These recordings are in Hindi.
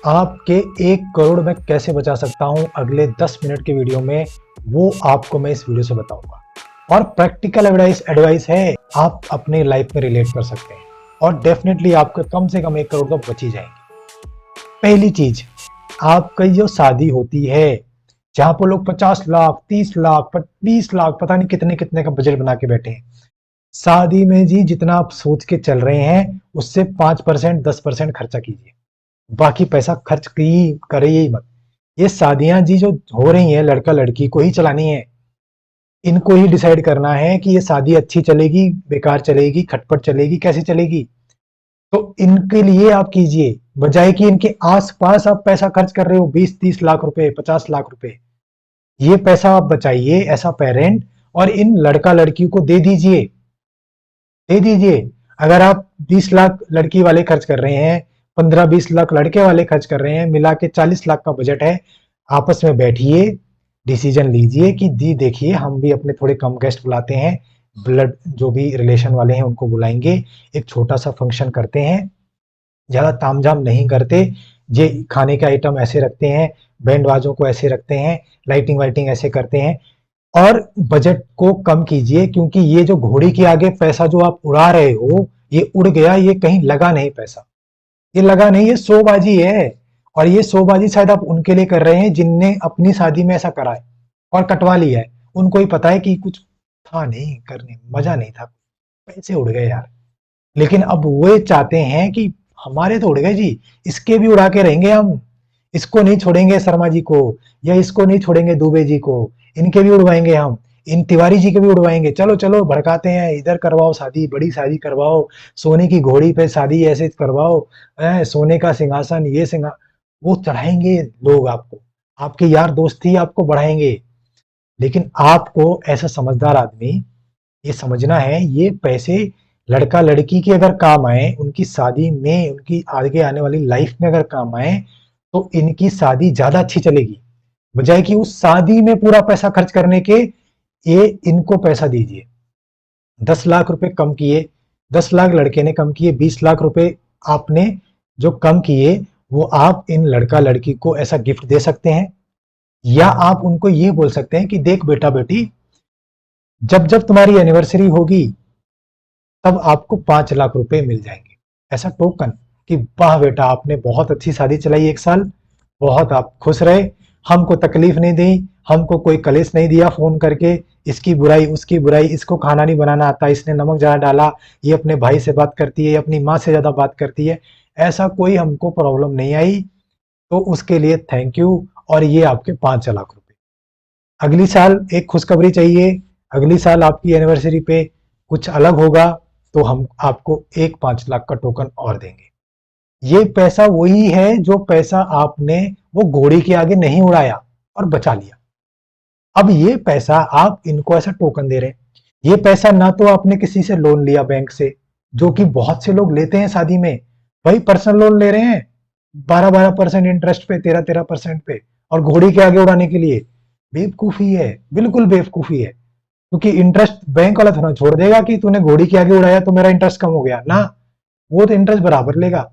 आपके 1 करोड़ मैं कैसे बचा सकता हूं अगले 10 मिनट के वीडियो में, वो आपको मैं इस वीडियो से बताऊंगा। और प्रैक्टिकल एडवाइस एडवाइस है, आप अपने लाइफ में रिलेट कर सकते हैं और डेफिनेटली आपके कम से कम 1 करोड़ तो बच ही जाएंगे। पहली चीज, आपकी जो शादी होती है, जहां पर लोग 50 लाख 30 लाख 20 लाख पता नहीं कितने कितने का बजट बना के बैठे हैं, शादी में जी जितना आप सोच के चल रहे हैं उससे 5% 10% खर्चा कीजिए। बाकी पैसा खर्च की करिए ही मत। ये शादियां जी जो हो रही हैं, लड़का लड़की को ही चलानी है। इनको ही डिसाइड करना है कि ये शादी अच्छी चलेगी, बेकार चलेगी, खटपट चलेगी, कैसे चलेगी। तो इनके लिए आप कीजिए, बजाय कि इनके आसपास आप पैसा खर्च कर रहे हो 20-30 लाख रुपए 50 लाख रुपए। ये पैसा आप बचाइए ऐसा पेरेंट, और इन लड़का लड़की को दे दीजिए। अगर आप 20 लाख लड़की वाले खर्च कर रहे हैं, 15-20 लाख लड़के वाले खर्च कर रहे हैं, मिला के 40 लाख का बजट है, आपस में बैठिए, डिसीजन लीजिए कि दी देखिए हम भी अपने थोड़े कम गेस्ट बुलाते हैं, ब्लड जो भी रिलेशन वाले हैं उनको बुलाएंगे, एक छोटा सा फंक्शन करते हैं, ज्यादा तामझाम नहीं करते, ये खाने के आइटम ऐसे रखते हैं, बैंड बाजों को ऐसे रखते हैं, लाइटिंग वाइटिंग ऐसे करते हैं, और बजट को कम कीजिए। क्योंकि ये जो घोड़ी के आगे पैसा जो आप उड़ा रहे हो, ये उड़ गया, ये कहीं लगा नहीं पैसा, ये लगा नहीं, ये शोबाजी है। और ये शोबाजी शायद आप उनके लिए कर रहे हैं जिनने अपनी शादी में ऐसा करा है और कटवा लिया है। उनको ही पता है कि कुछ था नहीं करने, मजा नहीं था, पैसे उड़ गए यार। लेकिन अब वो चाहते हैं कि हमारे तो उड़ गए जी, इसके भी उड़ा के रहेंगे हम, इसको नहीं छोड़ेंगे शर्मा जी को, या इसको नहीं छोड़ेंगे दुबे जी को, इनके भी उड़वाएंगे हम, इन तिवारी जी के भी उड़वाएंगे। चलो चलो भड़काते हैं, इधर करवाओ शादी, बड़ी शादी करवाओ, सोने की घोड़ी पे शादी ऐसे करवाओ, सोने का सिंहासन, ये सिंहा वो चढ़ाएंगे लोग आपको, आपके यार दोस्त ही आपको बढ़ाएंगे। लेकिन आपको ऐसा समझदार आदमी ये समझना है, ये पैसे लड़का लड़की के अगर काम आए, उनकी शादी में, उनकी आगे आने वाली लाइफ में अगर काम आए, तो इनकी शादी ज्यादा अच्छी चलेगी, बजाय कि उस शादी में पूरा पैसा खर्च करने के। ये इनको पैसा दीजिए, 10 लाख रुपए कम किए, 10 लाख लड़के ने कम किए, 20 लाख रुपए आपने जो कम किए, वो आप इन लड़का लड़की को ऐसा गिफ्ट दे सकते हैं। या आप उनको ये बोल सकते हैं कि देख बेटा बेटी, जब जब तुम्हारी एनिवर्सरी होगी तब आपको 5 लाख रुपए मिल जाएंगे, ऐसा टोकन, कि वाह बेटा आपने बहुत अच्छी शादी चलाई 1 साल, बहुत आप खुश रहे, हमको तकलीफ नहीं दी, हमको कोई कलेश नहीं दिया फोन करके, इसकी बुराई उसकी बुराई, इसको खाना नहीं बनाना आता, इसने नमक ज्यादा डाला, ये अपने भाई से बात करती है, अपनी माँ से ज्यादा बात करती है, ऐसा कोई हमको प्रॉब्लम नहीं आई, तो उसके लिए थैंक यू। और ये आपके 5 लाख रुपए। अगली साल एक खुशखबरी चाहिए, अगली साल आपकी एनिवर्सरी पे कुछ अलग होगा, तो हम आपको एक 5 लाख का टोकन और देंगे। ये पैसा वही है जो पैसा आपने वो घोड़ी के आगे नहीं उड़ाया और बचा लिया। अब ये पैसा आप इनको ऐसा टोकन दे रहे हैं। ये पैसा ना तो आपने किसी से लोन लिया बैंक से, जो कि बहुत से लोग लेते हैं शादी में, वही पर्सनल लोन ले रहे हैं 12-12% इंटरेस्ट पे, 13-13% पे, और घोड़ी के आगे उड़ाने के लिए। बेवकूफी है, बिल्कुल बेवकूफी है। क्योंकि इंटरेस्ट बैंक वाला थोड़ा छोड़ देगा कि तूने घोड़ी के आगे उड़ाया तो मेरा इंटरेस्ट कम हो गया ना, वो तो इंटरेस्ट बराबर लेगा।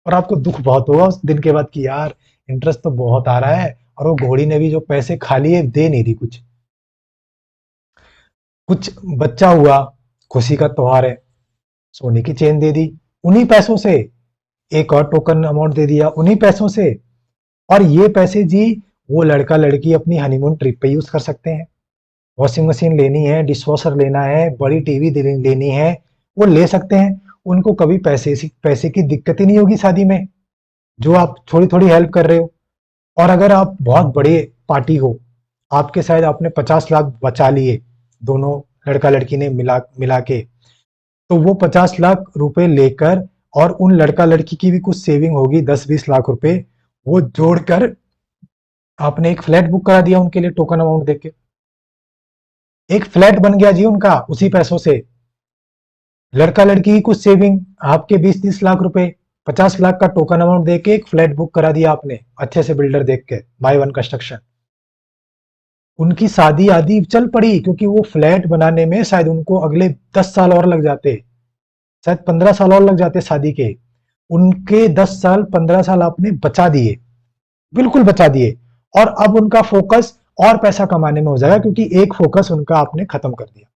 और आपको दुख बहुत होगा उस दिन के बाद कि यार इंटरेस्ट तो बहुत आ रहा है, और वो घोड़ी ने भी जो पैसे खा लिए दे नहीं दी कुछ। कुछ बच्चा हुआ, खुशी का त्योहार है, सोने की चेन दे दी उन्हीं पैसों से, एक और टोकन अमाउंट दे दिया उन्हीं पैसों से। और ये पैसे जी वो लड़का लड़की अपनी हनीमून ट्रिप पे यूज कर सकते हैं। वॉशिंग मशीन लेनी है, डिश वॉशर लेना है, बड़ी टीवी लेनी है, वो ले सकते हैं। उनको कभी पैसे की दिक्कत ही नहीं होगी शादी में, जो आप थोड़ी थोड़ी हेल्प कर रहे हो। और अगर आप बहुत बड़े पार्टी हो, आपके शायद आपने 50 लाख बचा लिए, दोनों लड़का लड़की ने मिला मिला के, तो वो 50 लाख रुपए लेकर, और उन लड़का लड़की की भी कुछ सेविंग होगी 10-20 लाख रुपए, वो जोड़कर आपने एक फ्लैट बुक करा दिया उनके लिए टोकन अमाउंट देके, एक फ्लैट बन गया जी उनका उसी पैसों से। लड़का लड़की की कुछ सेविंग, आपके 20-30 लाख रुपए, 50 लाख का टोकन अमाउंट देके एक फ्लैट बुक करा दिया आपने अच्छे से बिल्डर देख के, बाय वन कंस्ट्रक्शन। उनकी शादी आदि चल पड़ी, क्योंकि वो फ्लैट बनाने में शायद उनको अगले 10 साल और लग जाते, शायद 15 साल और लग जाते शादी के। उनके 10 साल 15 साल आपने बचा दिए, बिल्कुल बचा दिए, और अब उनका फोकस और पैसा कमाने में हो जाएगा, क्योंकि एक फोकस उनका आपने खत्म कर दिया,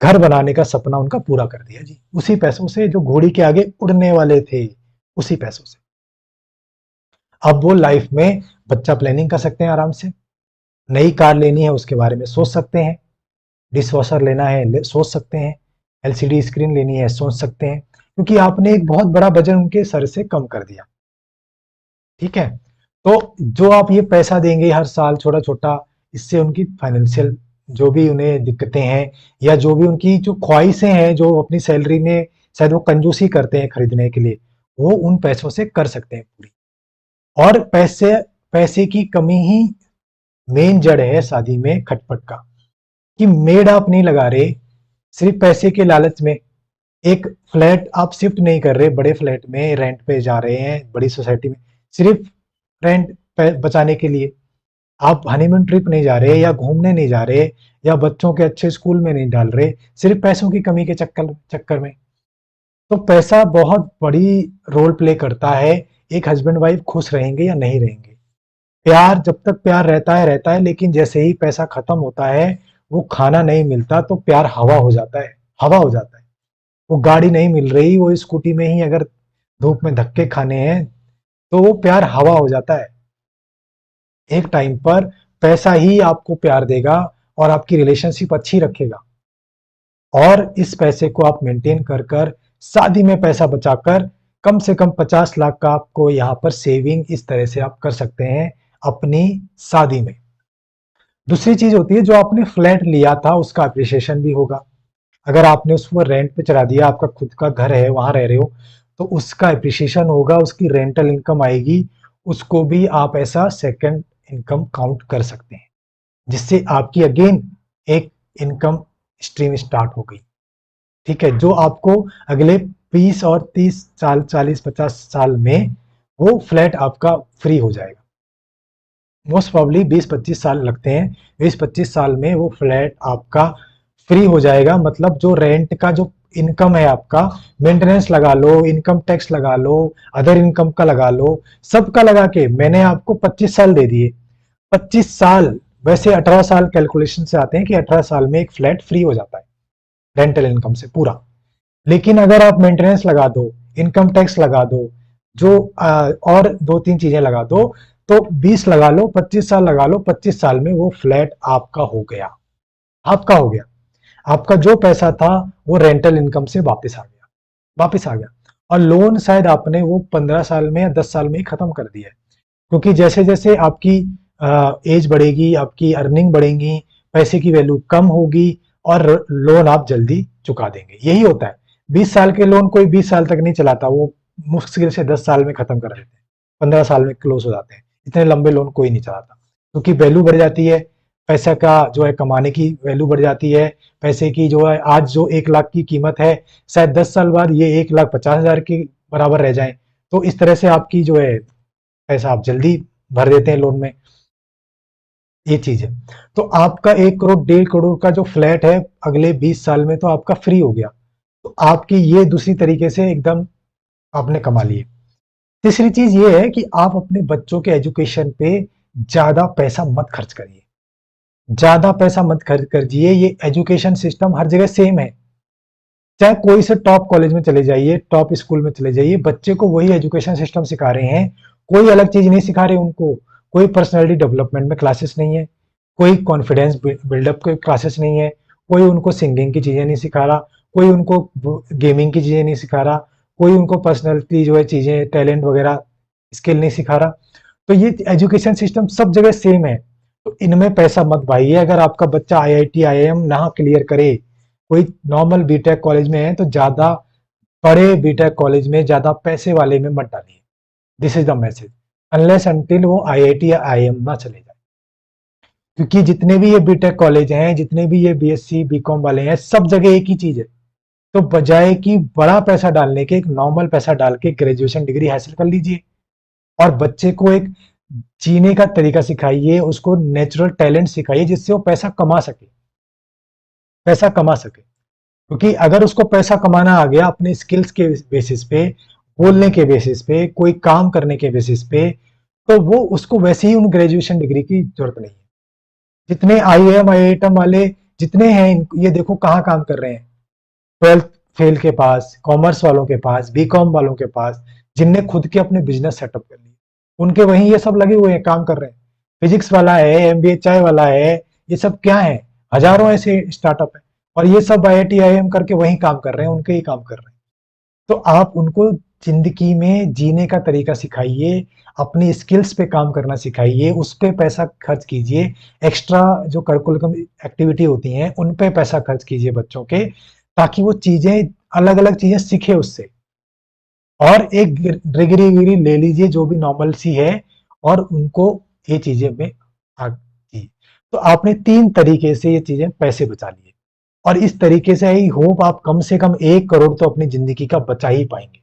घर बनाने का सपना उनका पूरा कर दिया जी, उसी पैसों से जो घोड़ी के आगे उड़ने वाले थे, उसी पैसों से। अब वो लाइफ में बच्चा प्लानिंग कर सकते हैं आराम से, नई कार लेनी है उसके बारे में सोच सकते हैं, डिश वॉशर लेना है सोच सकते हैं, एलसीडी स्क्रीन लेनी है सोच सकते हैं, क्योंकि आपने एक बहुत बड़ा बजट उनके सर से कम कर दिया। ठीक है, तो जो आप ये पैसा देंगे हर साल छोटा छोटा, इससे उनकी फाइनेंशियल जो भी उन्हें दिक्कतें हैं, या जो भी उनकी जो ख्वाहिशें हैं, जो अपनी सैलरी में शायद वो कंजूसी करते हैं खरीदने के लिए, वो उन पैसों से कर सकते हैं पूरी। और पैसे पैसे की कमी ही मेन जड़ है शादी में खटपट का, कि मेड आप नहीं लगा रहे सिर्फ पैसे के लालच में, एक फ्लैट आप शिफ्ट नहीं कर रहे बड़े फ्लैट में, रेंट पे जा रहे हैं बड़ी सोसाइटी में सिर्फ रेंट बचाने के लिए, आप हनीमून ट्रिप नहीं जा रहे, या घूमने नहीं जा रहे, या बच्चों के अच्छे स्कूल में नहीं डाल रहे, सिर्फ पैसों की कमी के चक्कर चक्कर में। तो पैसा बहुत बड़ी रोल प्ले करता है, एक हस्बैंड वाइफ खुश रहेंगे या नहीं रहेंगे। प्यार जब तक प्यार रहता है, लेकिन जैसे ही पैसा खत्म होता है, वो खाना नहीं मिलता तो प्यार हवा हो जाता है, हवा हो जाता है। वो गाड़ी नहीं मिल रही, वो स्कूटी में ही अगर धूप में धक्के खाने हैं, तो वो प्यार हवा हो जाता है। एक टाइम पर पैसा ही आपको प्यार देगा और आपकी रिलेशनशिप अच्छी रखेगा। और इस पैसे को आप मेंटेन कर कर शादी में पैसा बचाकर कम से कम 50 लाख का आपको यहाँ पर सेविंग इस तरह से आप कर सकते हैं अपनी शादी में। दूसरी चीज होती है, जो आपने फ्लैट लिया था उसका अप्रिसिएशन भी होगा। अगर आपने उसको रेंट पे चढ़ा दिया, आपका खुद का घर है वहां रह रहे हो, तो उसका अप्रिसिएशन होगा, उसकी रेंटल इनकम आएगी, उसको भी आप ऐसा सेकंड इनकम काउंट कर सकते हैं, जिससे आपकी अगेन एक इनकम स्ट्रीम स्टार्ट हो गई। ठीक है, जो आपको अगले 20 और 30 साल 40-50 साल में वो फ्लैट आपका फ्री हो जाएगा। मोस्ट प्रॉब्ली 20-25 साल लगते हैं, 20-25 साल में वो फ्लैट आपका फ्री हो जाएगा। मतलब जो रेंट का जो इनकम है आपका, मेंटेनेंस लगा लो, इनकम टैक्स लगा लो, अदर इनकम का लगा लो, सबका लगा के मैंने आपको 25 साल दे दिए। 25 साल, वैसे 18 साल कैलकुलेशन से आते हैं कि 18 साल में एक फ्लैट फ्री हो जाता है रेंटल इनकम से पूरा। लेकिन अगर आप मेंटेनेंस लगा दो, इनकम टैक्स लगा दो, जो और दो तीन चीजें लगा दो, तो 20 लगा लो, 25 साल लगा लो, 25 साल में वो फ्लैट आपका हो गया, आपका हो गया। आपका जो पैसा था वो रेंटल इनकम से वापस आ गया, वापस आ गया। और लोन शायद आपने वो 15 साल में या 10 साल में ही खत्म कर दिया है, क्योंकि जैसे जैसे आपकी एज बढ़ेगी, आपकी अर्निंग बढ़ेगी, पैसे की वैल्यू कम होगी, और लोन आप जल्दी चुका देंगे। यही होता है, 20 साल के लोन कोई 20 साल तक नहीं चलाता, वो मुश्किल से 10 साल में खत्म कर देते हैं, 15 साल में क्लोज हो जाते हैं। इतने लंबे लोन कोई नहीं चलाता, क्योंकि वैल्यू बढ़ जाती है, पैसा का जो है कमाने की वैल्यू बढ़ जाती है। पैसे की जो है आज जो 1 लाख की कीमत है, शायद 10 साल बाद ये 1,50,000 के बराबर रह जाए। तो इस तरह से आपकी जो है पैसा आप जल्दी भर देते हैं लोन में, ये चीज है। तो आपका 1 करोड़ 1.5 करोड़ का जो फ्लैट है, अगले 20 साल में तो आपका फ्री हो गया। तो आपकी ये दूसरी तरीके से एकदम आपने कमा लिए। तीसरी चीज ये है कि आप अपने बच्चों के एजुकेशन पे ज्यादा पैसा मत खर्च करिए, ज्यादा पैसा मत खर्च करिए। ये एजुकेशन सिस्टम हर जगह सेम है, चाहे कोई से टॉप कॉलेज में चले जाइए, टॉप स्कूल में चले जाइए, बच्चे को वही एजुकेशन सिस्टम सिखा रहे हैं, कोई अलग चीज नहीं सिखा रहे उनको। कोई पर्सनैलिटी डेवलपमेंट में क्लासेस नहीं है, कोई कॉन्फिडेंस बिल्डअप के क्लासेस नहीं है, कोई उनको सिंगिंग की चीजें नहीं सिखा रहा, कोई उनको गेमिंग की चीजें नहीं सिखा रहा, कोई उनको पर्सनैलिटी जो है चीजें टैलेंट वगैरह स्किल नहीं सिखा रहा। तो ये एजुकेशन सिस्टम सब जगह सेम है, तो इनमें पैसा मत भाइए। अगर आपका बच्चा आईआईटी आईआईएम ना क्लियर करे, कोई नॉर्मल बीटेक कॉलेज में है, तो ज्यादा बड़े बीटेक कॉलेज में, ज्यादा पैसे वाले में मत डालिए। This is the message, unless until वो आईआईटी या आईआईएम ना चले जाए। क्योंकि जितने भी ये बीटेक कॉलेज हैं, जितने भी ये बीएससी बीकॉम वाले हैं, सब जगह एक ही चीज है। तो बजाय कि बड़ा पैसा डालने के, एक नॉर्मल पैसा डाल के ग्रेजुएशन डिग्री हासिल कर लीजिए, और बच्चे को एक जीने का तरीका सिखाइए, उसको नेचुरल टैलेंट सिखाइए, जिससे वो पैसा कमा सके, पैसा कमा सके। क्योंकि अगर उसको पैसा कमाना आ गया अपने स्किल्स के बेसिस पे, बोलने के बेसिस पे, कोई काम करने के बेसिस पे, तो वो उसको वैसे ही उन ग्रेजुएशन डिग्री की जरूरत नहीं है। जितने आईएएम आईआईएम वाले जितने हैं, ये देखो कहाँ काम कर रहे हैं। 12th फेल के पास, कॉमर्स वालों के पास, बीकॉम वालों के पास, जिनने खुद के अपने बिजनेस सेटअप कर लिए, उनके वहीं ये सब लगे हुए हैं, काम कर रहे हैं। फिजिक्स वाला है, एमबीए चाय वाला है, ये सब क्या है, हजारों ऐसे स्टार्टअप है, और ये सब आईआईटी आईएम करके वहीं काम कर रहे हैं, उनके ही काम कर रहे हैं। तो आप उनको जिंदगी में जीने का तरीका सिखाइए, अपनी स्किल्स पे काम करना सिखाइए, उस पे पैसा खर्च कीजिए। एक्स्ट्रा जो करिकुलम एक्टिविटी होती हैं उन पे पैसा खर्च कीजिए बच्चों के, ताकि वो चीजें, अलग अलग चीजें सीखे उससे। और एक डिग्री विग्री ले लीजिए जो भी नॉर्मल सी है, और उनको ये चीजें में आगे। तो आपने 3 तरीके से ये चीजें पैसे बचा लिए, और इस तरीके से आई होप आप कम से कम 1 करोड़ तो अपनी जिंदगी का बचा ही पाएंगे।